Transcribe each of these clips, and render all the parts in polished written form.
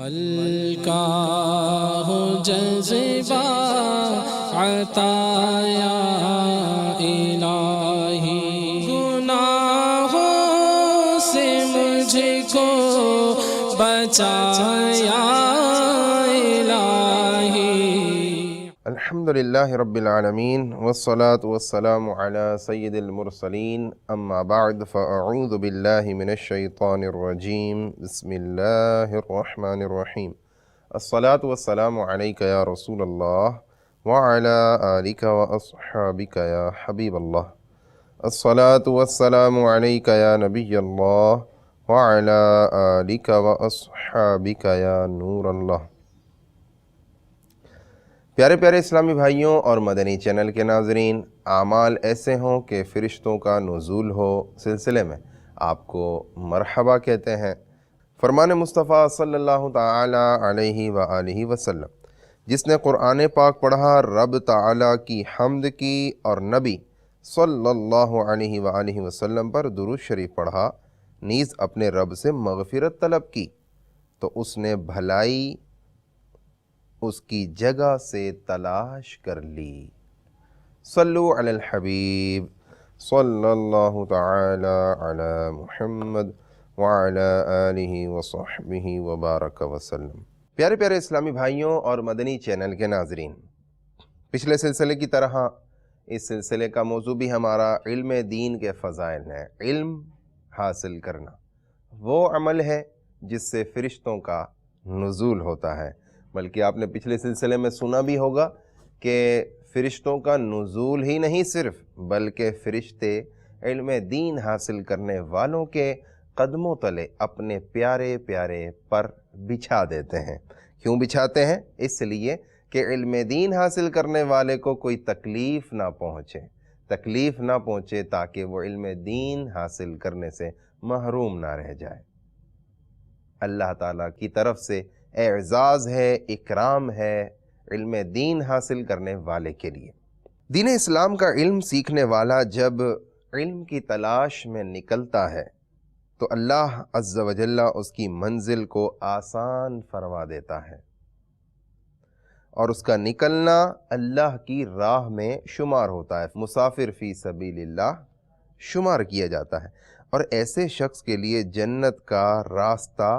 ملکہ ہو جذبہ عطا یا الہی، گناہوں سے مجھ کو بچا یا الہی۔ الحمدللہ رب العالمین والصلاة والسلام علی سید المرسلین، اما بعد فاعوذ باللہ من الشیطان الرجیم، بسم اللہ الرحمن الرحیم۔ الصلاة والسلام علیک یا رسول اللہ وعلی آلک واصحابک یا حبیب اللہ۔ الصلاة والسلام علیک یا نبی اللہ وعلی آلک واصحابک یا نور اللہ۔ پیارے پیارے اسلامی بھائیوں اور مدنی چینل کے ناظرین، اعمال ایسے ہوں کہ فرشتوں کا نزول ہو سلسلے میں آپ کو مرحبا کہتے ہیں۔ فرمان مصطفیٰ صلی اللہ تعالی علیہ وآلہ وسلم، جس نے قرآن پاک پڑھا، رب تعالی کی حمد کی اور نبی صلی اللہ علیہ وآلہ وسلم پر درود شریف پڑھا، نیز اپنے رب سے مغفرت طلب کی، تو اس نے بھلائی اس کی جگہ سے تلاش کر لی۔ صلو علی الحبیب صلی اللہ تعالی علی محمد وعلی آلہ وصحبہ وبارک وسلم۔ پیارے پیارے اسلامی بھائیوں اور مدنی چینل کے ناظرین، پچھلے سلسلے کی طرح اس سلسلے کا موضوع بھی ہمارا علم دین کے فضائل ہے۔ علم حاصل کرنا وہ عمل ہے جس سے فرشتوں کا نزول ہوتا ہے، بلکہ آپ نے پچھلے سلسلے میں سنا بھی ہوگا کہ فرشتوں کا نزول ہی نہیں صرف، بلکہ فرشتے علم دین حاصل کرنے والوں کے قدموں تلے اپنے پیارے پیارے پر بچھا دیتے ہیں۔ کیوں بچھاتے ہیں؟ اس لیے کہ علم دین حاصل کرنے والے کو کوئی تکلیف نہ پہنچے تاکہ وہ علم دین حاصل کرنے سے محروم نہ رہ جائے۔ اللہ تعالیٰ کی طرف سے اعزاز ہے، اکرام ہے علم دین حاصل کرنے والے کے لیے۔ دین اسلام کا علم سیکھنے والا جب علم کی تلاش میں نکلتا ہے تو اللہ عز و جل اس کی منزل کو آسان فرما دیتا ہے، اور اس کا نکلنا اللہ کی راہ میں شمار ہوتا ہے، مسافر فی سبیل اللہ شمار کیا جاتا ہے، اور ایسے شخص کے لیے جنت کا راستہ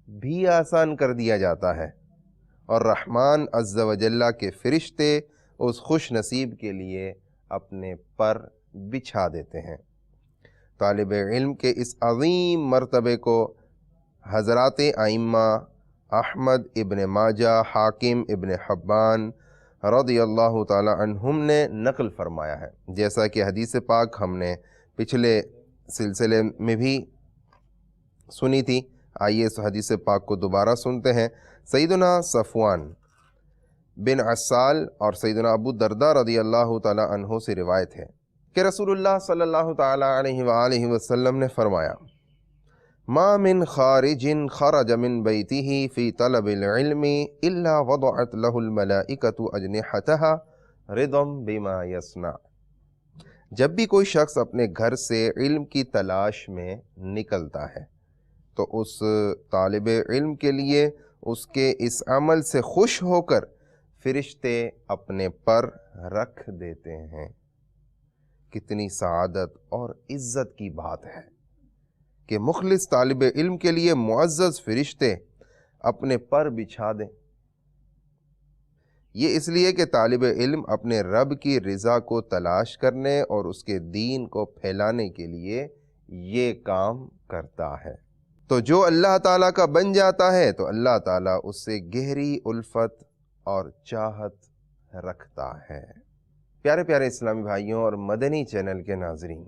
بھی آسان کر دیا جاتا ہے، اور رحمان عز و جل کے فرشتے اس خوش نصیب کے لیے اپنے پر بچھا دیتے ہیں۔ طالب علم کے اس عظیم مرتبے کو حضرات ائمہ احمد ابن ماجہ، حاکم ابن حبان رضی اللہ تعالی عنہم نے نقل فرمایا ہے، جیسا کہ حدیث پاک ہم نے پچھلے سلسلے میں بھی سنی تھی۔ آئیے اس حدیث پاک کو دوبارہ سنتے ہیں۔ سیدنا صفوان بن عسال اور سیدنا ابو درداء رضی اللہ تعالی عنہ سے روایت ہے کہ رسول اللہ صلی اللہ تعالی علیہ وآلہ وسلم نے فرمایا، ما من خارج خرج من بیتہ فی طلب العلم الا وضعت له الملائکۃ اجنحتها رضا بما یصنع۔ جب بھی کوئی شخص اپنے گھر سے علم کی تلاش میں نکلتا ہے تو اس طالب علم کے لیے اس کے اس عمل سے خوش ہو کر فرشتے اپنے پر رکھ دیتے ہیں۔ کتنی سعادت اور عزت کی بات ہے کہ مخلص طالب علم کے لیے معزز فرشتے اپنے پر بچھا دیں۔ یہ اس لیے کہ طالب علم اپنے رب کی رضا کو تلاش کرنے اور اس کے دین کو پھیلانے کے لیے یہ کام کرتا ہے، تو جو اللہ تعالیٰ کا بن جاتا ہے تو اللہ تعالیٰ اس سے گہری الفت اور چاہت رکھتا ہے۔ پیارے پیارے اسلامی بھائیوں اور مدنی چینل کے ناظرین،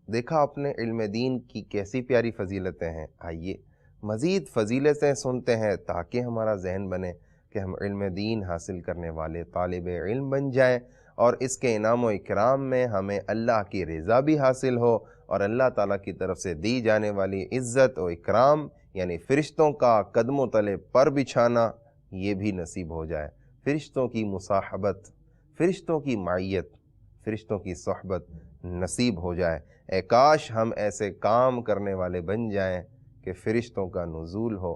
دیکھا آپ نے علم دین کی کیسی پیاری فضیلتیں ہیں۔ آئیے مزید فضیلتیں سنتے ہیں تاکہ ہمارا ذہن بنے کہ ہم علم دین حاصل کرنے والے طالب علم بن جائیں، اور اس کے انعام و اکرام میں ہمیں اللہ کی رضا بھی حاصل ہو، اور اللہ تعالیٰ کی طرف سے دی جانے والی عزت و اکرام یعنی فرشتوں کا قدموں تلے پر بچھانا یہ بھی نصیب ہو جائے۔ فرشتوں کی مصاحبت، فرشتوں کی معیت، فرشتوں کی صحبت نصیب ہو جائے۔ اے کاش ہم ایسے کام کرنے والے بن جائیں کہ فرشتوں کا نزول ہو،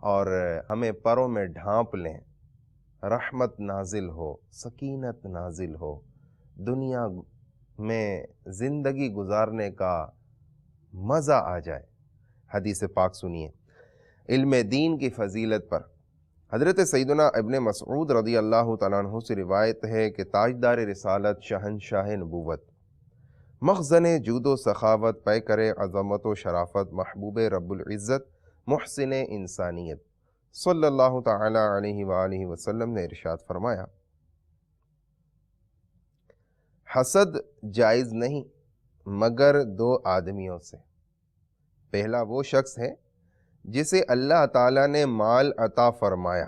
اور ہمیں پروں میں ڈھانپ لیں، رحمت نازل ہو، سکینت نازل ہو، دنیا میں زندگی گزارنے کا مزہ آ جائے۔ حدیث پاک سنیے، علم دین کی فضیلت پر حضرت سیدنا ابن مسعود رضی اللہ تعالیٰ عنہ سے روایت ہے کہ تاجدار رسالت، شہنشاہ نبوت، مخزن جود و سخاوت، پیکر عظمت و شرافت، محبوب رب العزت، محسن انسانیت صلی اللہ تعالی علیہ وآلہ وسلم نے ارشاد فرمایا، حسد جائز نہیں مگر دو آدمیوں سے۔ پہلا وہ شخص ہے جسے اللہ تعالیٰ نے مال عطا فرمایا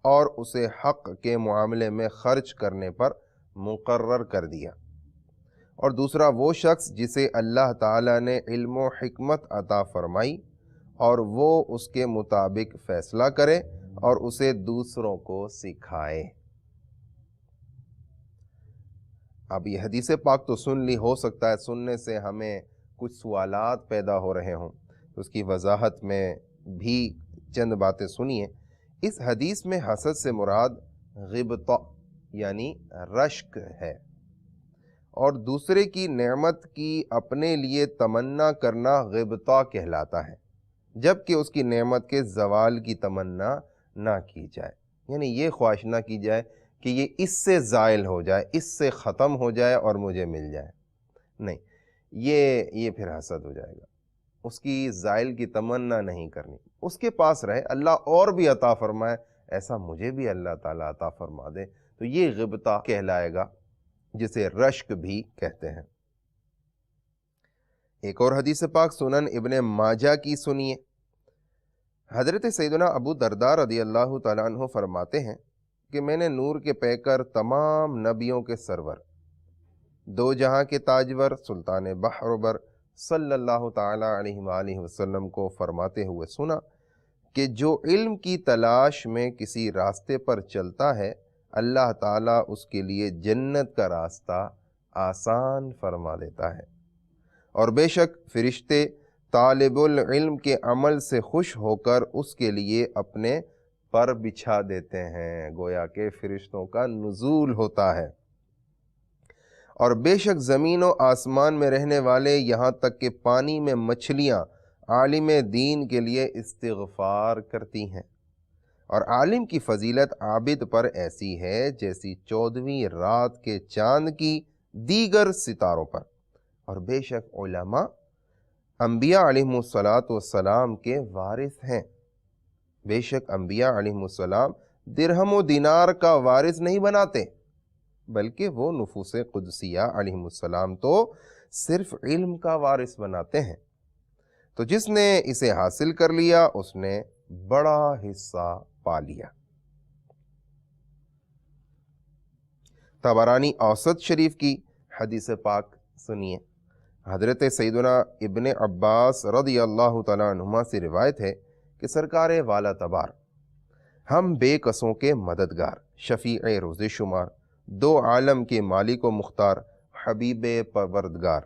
اور اسے حق کے معاملے میں خرچ کرنے پر مقرر کر دیا، اور دوسرا وہ شخص جسے اللہ تعالیٰ نے علم و حکمت عطا فرمائی اور وہ اس کے مطابق فیصلہ کرے اور اسے دوسروں کو سکھائے۔ اب یہ حدیث پاک تو سن لی، ہو سکتا ہے سننے سے ہمیں کچھ سوالات پیدا ہو رہے ہوں، اس کی وضاحت میں بھی چند باتیں سنیے۔ اس حدیث میں حسد سے مراد غبطہ یعنی رشک ہے، اور دوسرے کی نعمت کی اپنے لیے تمنا کرنا غبطہ کہلاتا ہے، جبکہ اس کی نعمت کے زوال کی تمنا نہ کی جائے، یعنی یہ خواہش نہ کی جائے کہ یہ اس سے زائل ہو جائے، اس سے ختم ہو جائے اور مجھے مل جائے، نہیں، یہ پھر حسد ہو جائے گا۔ اس کی زائل کی تمنا نہیں کرنی، اس کے پاس رہے، اللہ اور بھی عطا فرمائے، ایسا مجھے بھی اللہ تعالیٰ عطا فرما دے، تو یہ غبطہ کہلائے گا، جسے رشک بھی کہتے ہیں۔ ایک اور حدیث پاک سنن ابن ماجہ کی سنیے۔ حضرت سیدنا ابو درداء رضی اللہ تعالیٰ عنہ فرماتے ہیں کہ میں نے نور کے پیکر، تمام نبیوں کے سرور، دو جہاں کے تاجور، سلطان بحر و بر صلی اللہ تعالیٰ علیہ وآلہ وسلم کو فرماتے ہوئے سنا کہ جو علم کی تلاش میں کسی راستے پر چلتا ہے، اللہ تعالیٰ اس کے لیے جنت کا راستہ آسان فرما دیتا ہے، اور بے شک فرشتے طالب العلم کے عمل سے خوش ہو کر اس کے لیے اپنے پر بچھا دیتے ہیں، گویا کہ فرشتوں کا نزول ہوتا ہے۔ اور بے شک زمین و آسمان میں رہنے والے، یہاں تک کہ پانی میں مچھلیاں، عالم دین کے لیے استغفار کرتی ہیں، اور عالم کی فضیلت عابد پر ایسی ہے جیسی 14ویں رات کے چاند کی دیگر ستاروں پر۔ اور بے شک علماء انبیاء علیہ السلام کے وارث ہیں، بے شک انبیاء علیہ السلام درہم و دینار کا وارث نہیں بناتے، بلکہ وہ نفوس قدسیہ علیہ السلام تو صرف علم کا وارث بناتے ہیں۔ تو جس نے اسے حاصل کر لیا اس نے بڑا حصہ پا لیا۔ طبرانی اوسط شریف کی حدیث پاک سنیے۔ حضرت سیدنا ابن عباس رضی اللہ تعالیٰ عنہما سے روایت ہے کہ سرکار والا تبار، ہم بے کسوں کے مددگار، شفیع روز شمار، دو عالم کے مالک و مختار، حبیب پروردگار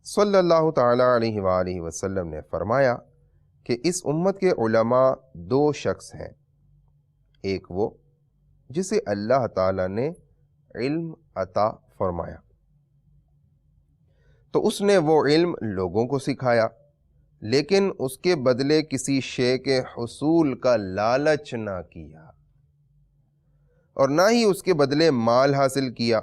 صلی اللہ تعالیٰ علیہ وآلہ وسلم نے فرمایا کہ اس امت کے علماء دو شخص ہیں، ایک وہ جسے اللہ تعالیٰ نے علم عطا فرمایا تو اس نے وہ علم لوگوں کو سکھایا، لیکن اس کے بدلے کسی شے کے حصول کا لالچ نہ کیا، اور نہ ہی اس کے بدلے مال حاصل کیا،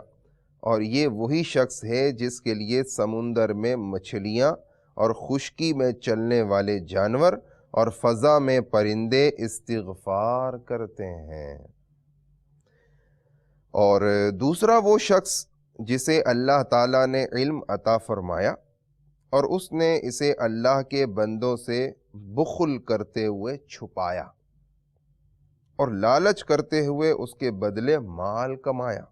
اور یہ وہی شخص ہے جس کے لیے سمندر میں مچھلیاں اور خشکی میں چلنے والے جانور اور فضا میں پرندے استغفار کرتے ہیں، اور دوسرا وہ شخص جسے اللہ تعالیٰ نے علم عطا فرمایا اور اس نے اسے اللہ کے بندوں سے بخل کرتے ہوئے چھپایا اور لالچ کرتے ہوئے اس کے بدلے مال کمایا،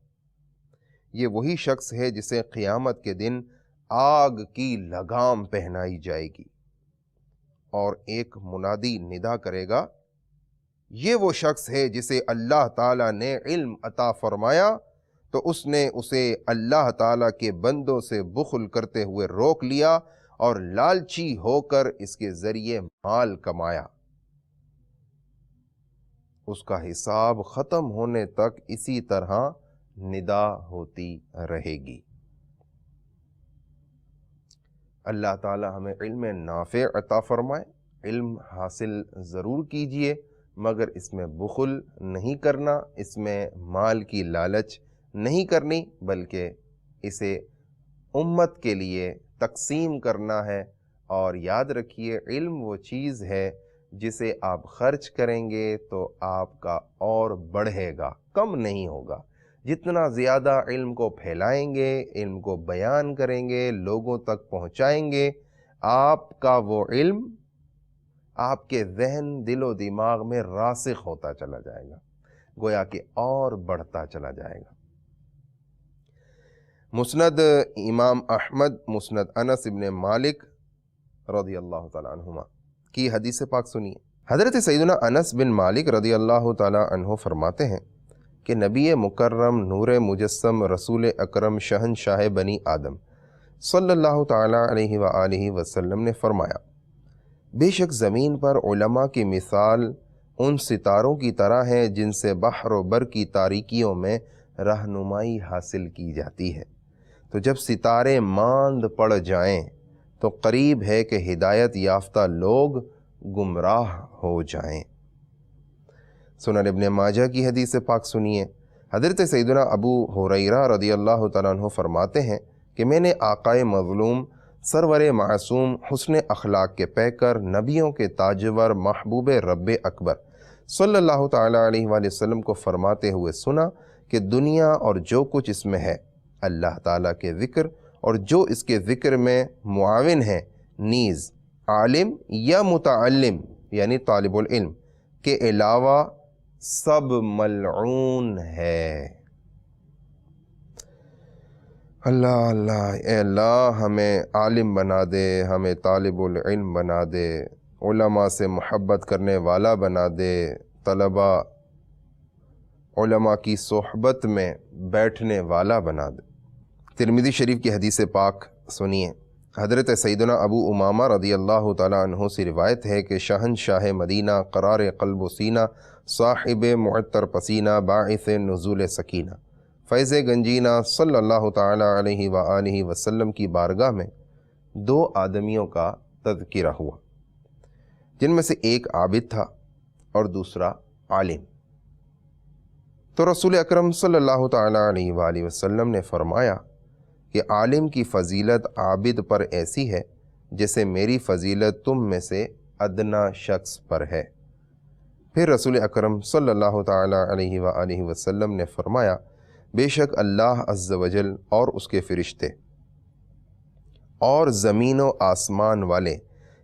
یہ وہی شخص ہے جسے قیامت کے دن آگ کی لگام پہنائی جائے گی، اور ایک منادی ندا کرے گا، یہ وہ شخص ہے جسے اللہ تعالیٰ نے علم عطا فرمایا تو اس نے اسے اللہ تعالیٰ کے بندوں سے بخل کرتے ہوئے روک لیا اور لالچی ہو کر اس کے ذریعے مال کمایا۔ اس کا حساب ختم ہونے تک اسی طرح ندا ہوتی رہے گی۔ اللہ تعالی ہمیں علم نافع عطا فرمائے۔ علم حاصل ضرور کیجئے، مگر اس میں بخل نہیں کرنا، اس میں مال کی لالچ نہیں کرنی، بلکہ اسے امت کے لیے تقسیم کرنا ہے۔ اور یاد رکھیے، علم وہ چیز ہے جسے آپ خرچ کریں گے تو آپ کا اور بڑھے گا، کم نہیں ہوگا۔ جتنا زیادہ علم کو پھیلائیں گے، علم کو بیان کریں گے، لوگوں تک پہنچائیں گے، آپ کا وہ علم آپ کے ذہن، دل و دماغ میں راسخ ہوتا چلا جائے گا، گویا کہ اور بڑھتا چلا جائے گا۔ مسند امام احمد، مسند انس ابن مالک رضی اللہ تعالیٰ عنہما کی حدیث پاک سنیے۔ حضرت سیدنا انس بن مالک رضی اللہ تعالیٰ عنہ فرماتے ہیں کہ نبی مکرم نور مجسم رسول اکرم شہنشاہ بنی آدم صلی اللہ تعالیٰ علیہ وآلہ وسلم نے فرمایا، بے شک زمین پر علماء کی مثال ان ستاروں کی طرح ہے جن سے بحر و بر کی تاریکیوں میں رہنمائی حاصل کی جاتی ہے، تو جب ستارے ماند پڑ جائیں تو قریب ہے کہ ہدایت یافتہ لوگ گمراہ ہو جائیں۔ سنن ابن ماجہ کی حدیث پاک سنیے۔ حضرت سیدنا ابو ہریرہ رضی اللہ تعالیٰ عنہ فرماتے ہیں کہ میں نے آقائے مظلوم، سرور معصوم، حسن اخلاق کے پیکر، نبیوں کے تاجور، محبوب رب اکبر صلی اللہ تعالیٰ علیہ وآلہ وسلم کو فرماتے ہوئے سنا کہ دنیا اور جو کچھ اس میں ہے اللہ تعالیٰ کے ذکر اور جو اس کے ذکر میں معاون ہیں نیز عالم یا متعلم یعنی طالب العلم کے علاوہ سب ملعون ہے۔ اللہ اللہ، اے اللہ ہمیں عالم بنا دے، ہمیں طالب العلم بنا دے، علماء سے محبت کرنے والا بنا دے، طلباء علماء کی صحبت میں بیٹھنے والا بنا دے۔ ترمذی شریف کی حدیث پاک سنیے۔ حضرت سیدنا ابو امامہ رضی اللہ تعالیٰ عنہ سے روایت ہے کہ شہنشاہ مدینہ، قرار قلب و سینہ، صاحب معطر پسینہ، باعث نزول سکینہ، فیض گنجینہ صلی اللہ تعالیٰ علیہ وآلہ وسلم کی بارگاہ میں دو آدمیوں کا تذکرہ ہوا، جن میں سے ایک عابد تھا اور دوسرا عالم۔ تو رسول اکرم صلی اللہ تعالیٰ علیہ وآلہ وسلم نے فرمایا کہ عالم کی فضیلت عابد پر ایسی ہے جیسے میری فضیلت تم میں سے ادنا شخص پر ہے۔ پھر رسول اکرم صلی اللہ تعالیٰ علیہ وآلہ وسلم نے فرمایا، بے شک اللہ عز و جل اور اس کے فرشتے اور زمین و آسمان والے،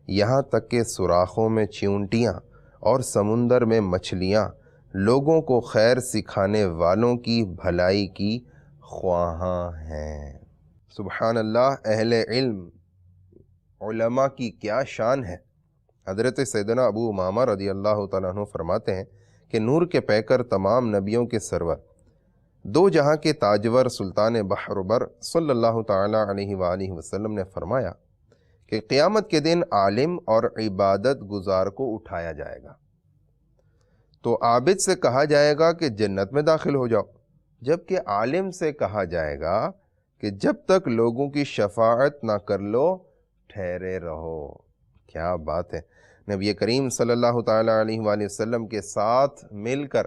یہاں تک کہ سوراخوں میں چیونٹیاں اور سمندر میں مچھلیاں، لوگوں کو خیر سکھانے والوں کی بھلائی کی خواہاں ہیں۔ سبحان اللہ، اہل علم علماء کی کیا شان ہے۔ حضرت سیدنا ابو امامہ رضی اللہ تعالیٰ عنہ فرماتے ہیں کہ نور کے پیکر، تمام نبیوں کے سرور، دو جہاں کے تاجور، سلطان بحر و بر صلی اللہ تعالیٰ علیہ وآلہ وسلم نے فرمایا کہ قیامت کے دن عالم اور عبادت گزار کو اٹھایا جائے گا تو عابد سے کہا جائے گا کہ جنت میں داخل ہو جاؤ، جبکہ عالم سے کہا جائے گا کہ جب تک لوگوں کی شفاعت نہ کر لو ٹھہرے رہو۔ کیا بات ہے، نبی کریم صلی اللہ تعالیٰ علیہ وآلہ وسلم کے ساتھ مل کر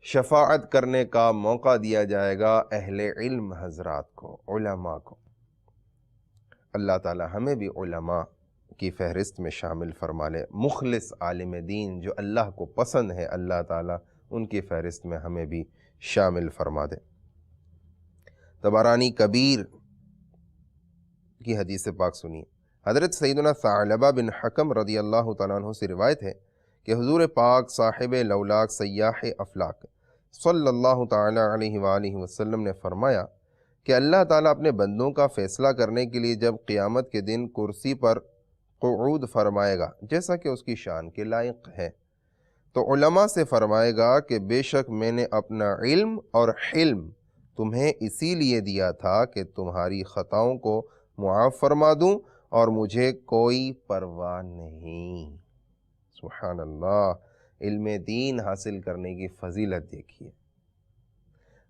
شفاعت کرنے کا موقع دیا جائے گا اہل علم حضرات کو، علماء کو۔ اللہ تعالی ہمیں بھی علماء کی فہرست میں شامل فرما لے، مخلص عالم دین جو اللہ کو پسند ہے، اللہ تعالی ان کی فہرست میں ہمیں بھی شامل فرما دے۔ طبرانی کبیر کی حدیث پاک سنیے۔ حضرت سیدنا ثعلبہ بن حکم رضی اللہ تعالیٰ عنہ سے روایت ہے کہ حضور پاک صاحب لولاک سیاح افلاک صلی اللہ تعالیٰ علیہ وآلہ وسلم نے فرمایا کہ اللہ تعالیٰ اپنے بندوں کا فیصلہ کرنے کے لیے جب قیامت کے دن کرسی پر قعود فرمائے گا جیسا کہ اس کی شان کے لائق ہے، تو علماء سے فرمائے گا کہ بے شک میں نے اپنا علم اور حلم تمہیں اسی لیے دیا تھا کہ تمہاری خطاؤں کو معاف فرما دوں اور مجھے کوئی پرواہ نہیں۔ سبحان اللہ، علم دین حاصل کرنے کی فضیلت دیکھیے،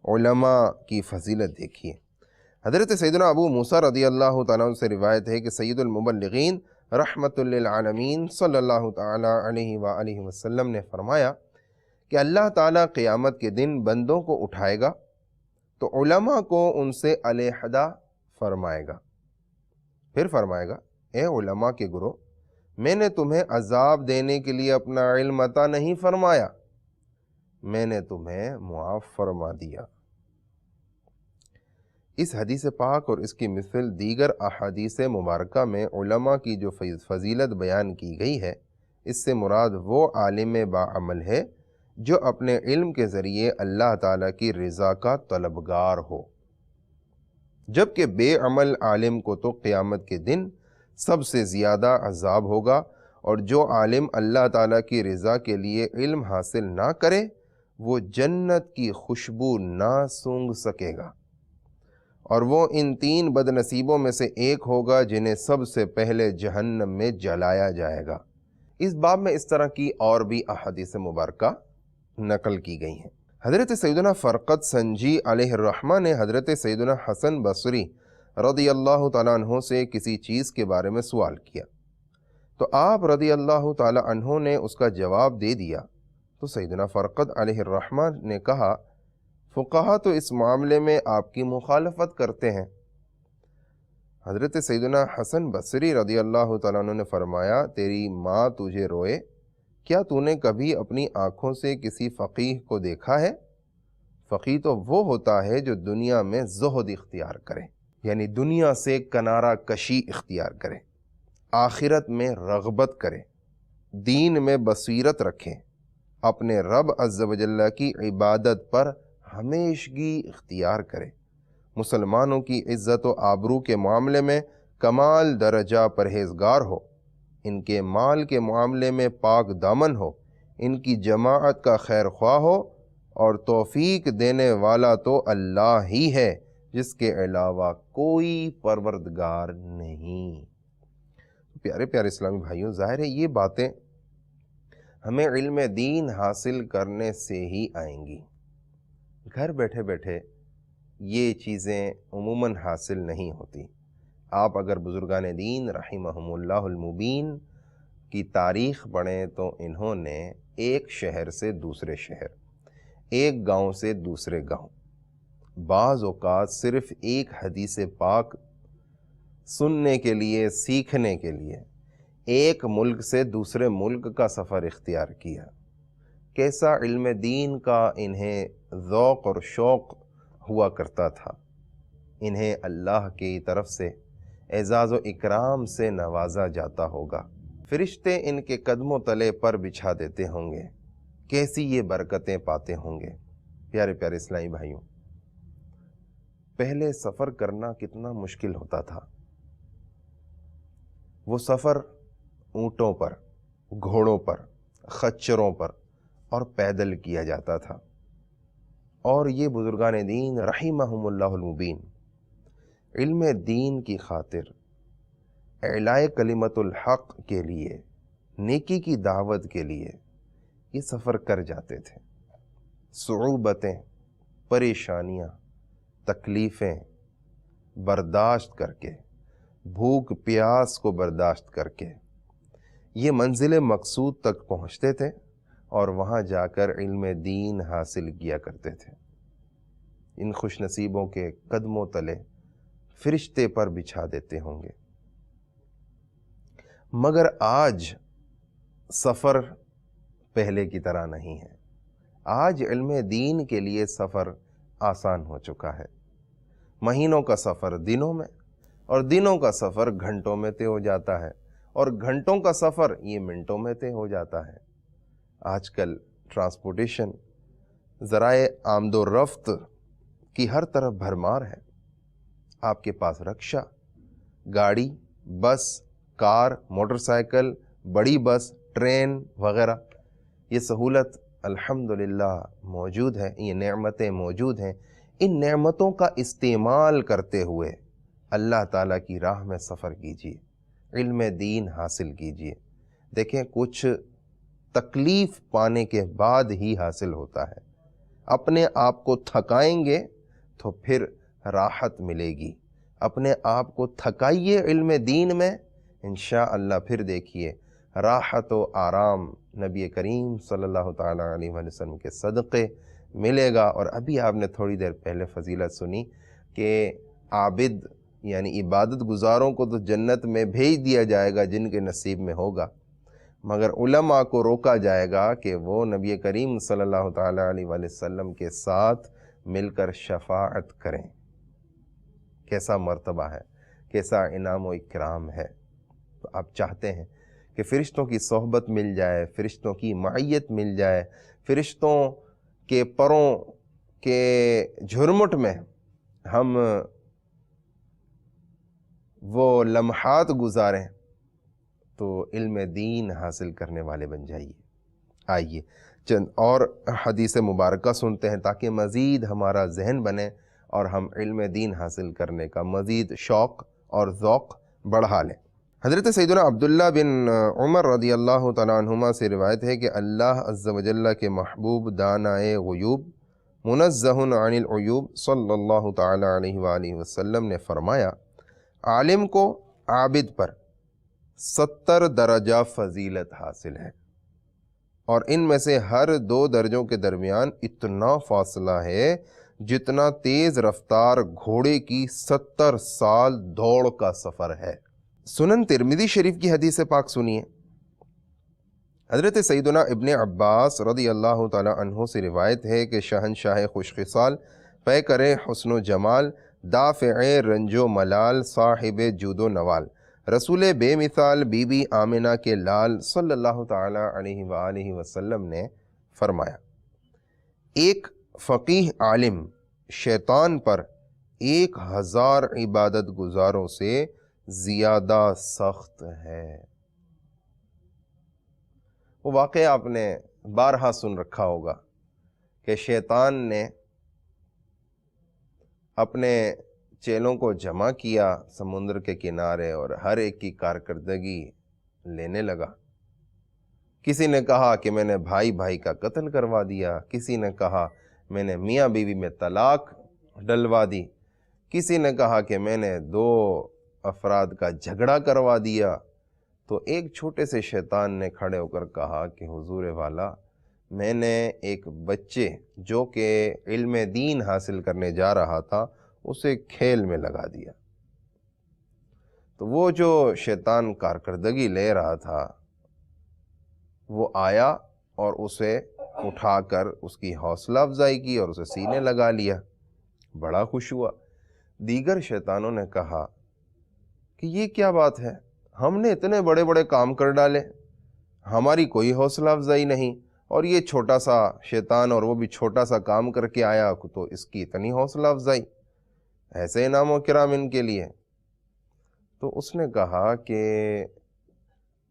علماء کی فضیلت دیکھیے۔ حضرت سیدنا ابو موسیٰ رضی اللہ تعالیٰ عنہ سے روایت ہے کہ سید المبلغین رحمت للعالمین صلی اللہ تعالیٰ علیہ وآلہ وسلم نے فرمایا کہ اللہ تعالیٰ قیامت کے دن بندوں کو اٹھائے گا تو علماء کو ان سے علیحدہ فرمائے گا، پھر فرمائے گا اے علماء کے گروہ، میں نے تمہیں عذاب دینے کے لیے اپنا علم عطا نہیں فرمایا، میں نے تمہیں معاف فرما دیا۔ اس حدیث پاک اور اس کی مثل دیگر احادیث مبارکہ میں علماء کی جو فضیلت بیان کی گئی ہے، اس سے مراد وہ عالم باعمل ہے جو اپنے علم کے ذریعے اللہ تعالیٰ کی رضا کا طلبگار ہو، جبکہ بے عمل عالم کو تو قیامت کے دن سب سے زیادہ عذاب ہوگا، اور جو عالم اللہ تعالیٰ کی رضا کے لیے علم حاصل نہ کرے وہ جنت کی خوشبو نہ سونگھ سکے گا، اور وہ ان 3 بد نصیبوں میں سے ایک ہوگا جنہیں سب سے پہلے جہنم میں جلایا جائے گا۔ اس باب میں اس طرح کی اور بھی احادیث مبارکہ نقل کی گئی ہیں۔ حضرت سیدنا فرقد سنجی علیہ الرحمہ نے حضرت سیدنا حسن بصری رضی اللہ تعالیٰ عنہ سے کسی چیز کے بارے میں سوال کیا تو آپ رضی اللہ تعالیٰ عنہ نے اس کا جواب دے دیا، تو سیدنا فرقد علیہ الرحمہ نے کہا فقہا تو اس معاملے میں آپ کی مخالفت کرتے ہیں۔ حضرت سیدنا حسن بصری رضی اللہ تعالیٰ عنہ نے فرمایا تیری ماں تجھے روئے، کیا تو نے کبھی اپنی آنکھوں سے کسی فقیہ کو دیکھا ہے؟ فقیہ تو وہ ہوتا ہے جو دنیا میں زہد اختیار کرے، یعنی دنیا سے کنارہ کشی اختیار کرے، آخرت میں رغبت کرے، دین میں بصیرت رکھے، اپنے رب عز و جل کی عبادت پر ہمیشگی اختیار کرے، مسلمانوں کی عزت و آبرو کے معاملے میں کمال درجہ پرہیزگار ہو، ان کے مال کے معاملے میں پاک دامن ہو، ان کی جماعت کا خیر خواہ ہو، اور توفیق دینے والا تو اللہ ہی ہے جس کے علاوہ کوئی پروردگار نہیں۔ پیارے پیارے اسلامی بھائیوں، ظاہر ہے یہ باتیں ہمیں علم دین حاصل کرنے سے ہی آئیں گی، گھر بیٹھے بیٹھے یہ چیزیں عموماً حاصل نہیں ہوتی۔ آپ اگر بزرگان دین رحمہم اللہ المبین کی تاریخ پڑھیں تو انہوں نے ایک شہر سے دوسرے شہر، ایک گاؤں سے دوسرے گاؤں، بعض اوقات صرف ایک حدیث پاک سننے کے لیے، سیکھنے کے لیے ایک ملک سے دوسرے ملک کا سفر اختیار کیا۔ کیسا علم دین کا انہیں ذوق اور شوق ہوا کرتا تھا، انہیں اللہ کی طرف سے اعزاز و اکرام سے نوازا جاتا ہوگا، فرشتے ان کے قدموں تلے پر بچھا دیتے ہوں گے، کیسی یہ برکتیں پاتے ہوں گے۔ پیارے پیارے اسلامی بھائیوں، پہلے سفر کرنا کتنا مشکل ہوتا تھا، وہ سفر اونٹوں پر، گھوڑوں پر، خچروں پر اور پیدل کیا جاتا تھا، اور یہ بزرگان دین رحمہم اللہ المبین علم دین کی خاطر، اعلاء کلمت الحق کے لیے، نیکی کی دعوت کے لیے یہ سفر کر جاتے تھے۔ صعوبتیں، پریشانیاں، تکلیفیں برداشت کر کے، بھوک پیاس کو برداشت کر کے یہ منزل مقصود تک پہنچتے تھے، اور وہاں جا کر علم دین حاصل کیا کرتے تھے۔ ان خوش نصیبوں کے قدموں تلے فرشتے پر بچھا دیتے ہوں گے۔ مگر آج سفر پہلے کی طرح نہیں ہے، آج علم دین کے لیے سفر آسان ہو چکا ہے، مہینوں کا سفر دنوں میں، اور دنوں کا سفر گھنٹوں میں طے ہو جاتا ہے، اور گھنٹوں کا سفر یہ منٹوں میں طے ہو جاتا ہے۔ آج کل ٹرانسپورٹیشن، ذرائع آمد و رفت کی ہر طرف بھرمار ہے، آپ کے پاس رکشہ، گاڑی، بس، کار، موٹر سائیکل، بڑی بس، ٹرین وغیرہ، یہ سہولت الحمدللہ موجود ہے، یہ نعمتیں موجود ہیں۔ ان نعمتوں کا استعمال کرتے ہوئے اللہ تعالیٰ کی راہ میں سفر کیجیے، علم دین حاصل کیجیے۔ دیکھیں کچھ تکلیف پانے کے بعد ہی حاصل ہوتا ہے۔ اپنے آپ کو تھکائیں گے تو پھر راحت ملے گی۔ اپنے آپ کو تھکائیے علم دین میں، انشاءاللہ پھر دیکھیے راحت و آرام نبی کریم صلی اللہ تعالیٰ علیہ وسلم کے صدقے ملے گا۔ اور ابھی آپ نے تھوڑی دیر پہلے فضیلت سنی کہ عابد یعنی عبادت گزاروں کو تو جنت میں بھیج دیا جائے گا جن کے نصیب میں ہوگا، مگر علماء کو روکا جائے گا کہ وہ نبی کریم صلی اللہ تعالیٰ علیہ وسلم کے ساتھ مل کر شفاعت کریں۔ کیسا مرتبہ ہے، کیسا انعام و اکرام ہے۔ تو آپ چاہتے ہیں کہ فرشتوں کی صحبت مل جائے، فرشتوں کی معیت مل جائے، فرشتوں کے پروں کے جھرمٹ میں ہم وہ لمحات گزاریں، تو علم دین حاصل کرنے والے بن جائیے۔ آئیے چند اور حدیث مبارکہ سنتے ہیں تاکہ مزید ہمارا ذہن بنے اور ہم علم دین حاصل کرنے کا مزید شوق اور ذوق بڑھا لیں۔ حضرت سیدنا عبداللہ بن عمر رضی اللہ تعالیٰ عنہما سے روایت ہے کہ اللہ عز و جل کے محبوب دانائے غیوب منزہ عن العیوب صلی اللہ تعالیٰ علیہ وآلہ وسلم نے فرمایا، عالم کو عابد پر 70 درجہ فضیلت حاصل ہے، اور ان میں سے ہر 2 درجوں کے درمیان اتنا فاصلہ ہے جتنا تیز رفتار گھوڑے کی 70 سال دوڑ کا سفر ہے۔ سنن ترمذی شریف کی حدیث پاک سنیے۔ حضرت سیدنا ابن عباس رضی اللہ تعالی عنہ سے روایت ہے کہ شہنشاہ خوش خصال، پیکر حسن و جمال، دافع رنج و ملال، صاحب جود و نوال، رسول بے مثال بی بی آمنہ کے لال صلی اللہ تعالی علیہ وآلہ وسلم نے فرمایا، ایک فقیہ عالم شیطان پر 1000 عبادت گزاروں سے زیادہ سخت ہے۔ وہ واقعہ آپ نے بارہا سن رکھا ہوگا کہ شیطان نے اپنے چیلوں کو جمع کیا سمندر کے کنارے اور ہر ایک کی کارکردگی لینے لگا۔ کسی نے کہا کہ میں نے بھائی بھائی کا قتل کروا دیا، کسی نے کہا میں نے میاں بیوی میں طلاق ڈلوا دی، کسی نے کہا کہ میں نے 2 افراد کا جھگڑا کروا دیا۔ تو ایک چھوٹے سے شیطان نے کھڑے ہو کر کہا کہ حضور والا، میں نے ایک بچے جو کہ علم دین حاصل کرنے جا رہا تھا اسے کھیل میں لگا دیا۔ تو وہ جو شیطان کارکردگی لے رہا تھا وہ آیا اور اسے اٹھا کر اس کی حوصلہ افزائی کی اور اسے سینے لگا لیا، بڑا خوش ہوا۔ دیگر شیطانوں نے کہا کہ یہ کیا بات ہے، ہم نے اتنے بڑے بڑے کام کر ڈالے، ہماری کوئی حوصلہ افزائی نہیں، اور یہ چھوٹا سا شیطان اور وہ بھی چھوٹا سا کام کر کے آیا تو اس کی اتنی حوصلہ افزائی، ایسے انعام و کرام ان کے لیے۔ تو اس نے کہا کہ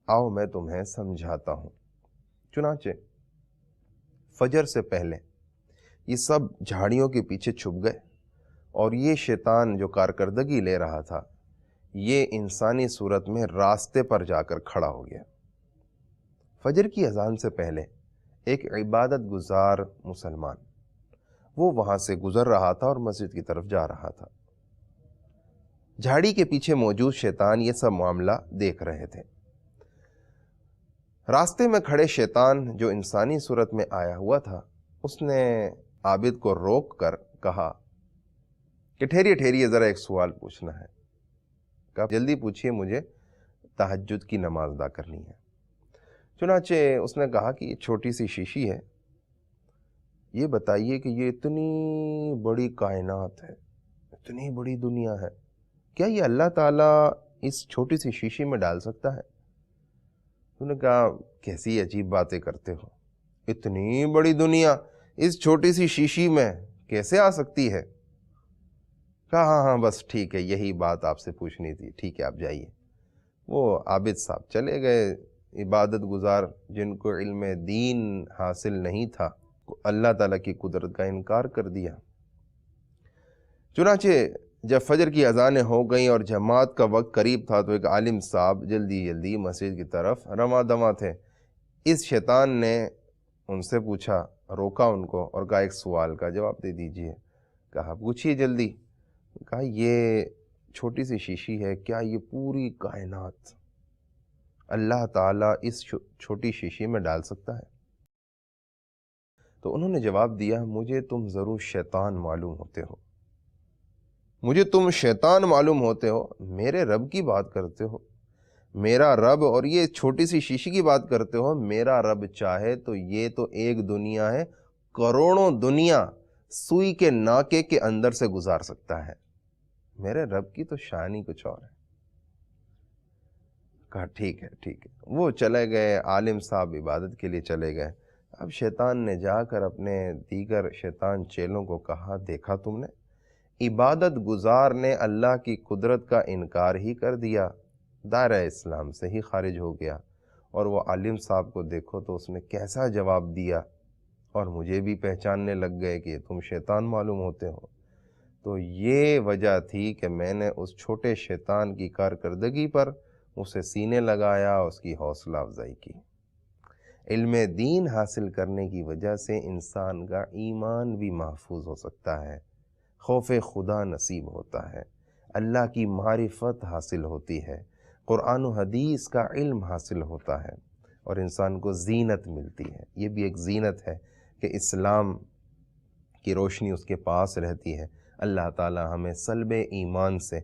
آؤ میں تمہیں سمجھاتا ہوں۔ چنانچہ فجر سے پہلے یہ سب جھاڑیوں کے پیچھے چھپ گئے، اور یہ شیطان جو کارکردگی لے رہا تھا یہ انسانی صورت میں راستے پر جا کر کھڑا ہو گیا۔ فجر کی اذان سے پہلے ایک عبادت گزار مسلمان وہ وہاں سے گزر رہا تھا اور مسجد کی طرف جا رہا تھا۔ جھاڑی کے پیچھے موجود شیطان یہ سب معاملہ دیکھ رہے تھے۔ راستے میں کھڑے شیطان جو انسانی صورت میں آیا ہوا تھا اس نے عابد کو روک کر کہا کہ ٹھہریے ذرا ایک سوال پوچھنا ہے۔ کہا جلدی پوچھئے، مجھے تہجد کی نماز ادا کرنی ہے۔ چنانچہ اس نے کہا کہ یہ چھوٹی سی شیشی ہے، یہ بتائیے کہ یہ اتنی بڑی کائنات ہے، اتنی بڑی دنیا ہے، کیا یہ اللہ تعالیٰ اس چھوٹی سی شیشی میں ڈال سکتا ہے؟ انہوں نے کہا کیسی عجیب باتیں کرتے ہو، اتنی بڑی دنیا اس چھوٹی سی شیشی میں کیسے آ سکتی ہے؟ کہا ہاں بس ٹھیک ہے، یہی بات آپ سے پوچھنی تھی، ٹھیک ہے آپ جائیے۔ وہ عابد صاحب چلے گئے، عبادت گزار جن کو علم دین حاصل نہیں تھا، اللہ تعالیٰ کی قدرت کا انکار کر دیا۔ چنانچہ جب فجر کی اذانیں ہو گئیں اور جماعت کا وقت قریب تھا تو ایک عالم صاحب جلدی مسجد کی طرف رواں دواں تھے۔ اس شیطان نے ان سے پوچھا، روکا ان کو اور کہا ایک سوال کا جواب دے دیجئے۔ کہا پوچھیے جلدی۔ کہا یہ چھوٹی سی شیشی ہے، کیا یہ پوری کائنات اللہ تعالیٰ اس چھوٹی شیشی میں ڈال سکتا ہے؟ تو انہوں نے جواب دیا، مجھے تم ضرور شیطان معلوم ہوتے ہو، مجھے تم شیطان معلوم ہوتے ہو، میرے رب کی بات کرتے ہو، میرا رب، اور یہ چھوٹی سی شیشی کی بات کرتے ہو۔ میرا رب چاہے تو یہ تو ایک دنیا ہے، کروڑوں دنیا سوئی کے ناکے کے اندر سے گزار سکتا ہے۔ میرے رب کی تو شان ہی کچھ اور ہے۔ کہا ٹھیک ہے ٹھیک ہے۔ وہ چلے گئے، عالم صاحب عبادت کے لیے چلے گئے۔ اب شیطان نے جا کر اپنے دیگر شیطان چیلوں کو کہا، دیکھا تم نے، عبادت گزار نے اللہ کی قدرت کا انکار ہی کر دیا، دائرہ اسلام سے ہی خارج ہو گیا، اور وہ عالم صاحب کو دیکھو تو اس نے کیسا جواب دیا، اور مجھے بھی پہچاننے لگ گئے کہ تم شیطان معلوم ہوتے ہو۔ تو یہ وجہ تھی کہ میں نے اس چھوٹے شیطان کی کارکردگی پر اسے سینے لگایا، اس کی حوصلہ افزائی کی۔ علم دین حاصل کرنے کی وجہ سے انسان کا ایمان بھی محفوظ ہو سکتا ہے، خوف خدا نصیب ہوتا ہے، اللہ کی معرفت حاصل ہوتی ہے، قرآن و حدیث کا علم حاصل ہوتا ہے، اور انسان کو زینت ملتی ہے۔ یہ بھی ایک زینت ہے کہ اسلام کی روشنی اس کے پاس رہتی ہے۔ اللہ تعالی ہمیں سلب ایمان سے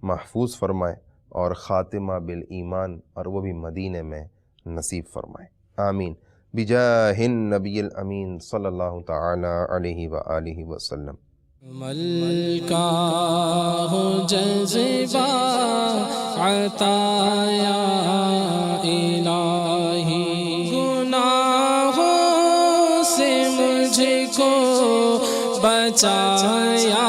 محفوظ فرمائے اور خاتمہ بالایمان، اور وہ بھی مدینے میں نصیب فرمائے، آمین، بجاہ النبی الامین صلی اللہ تعالی علیہ وآلہ وسلم۔ ملکہ ہو جذبہ عطا یا الہی، گناہوں سے مجھ کو بچایا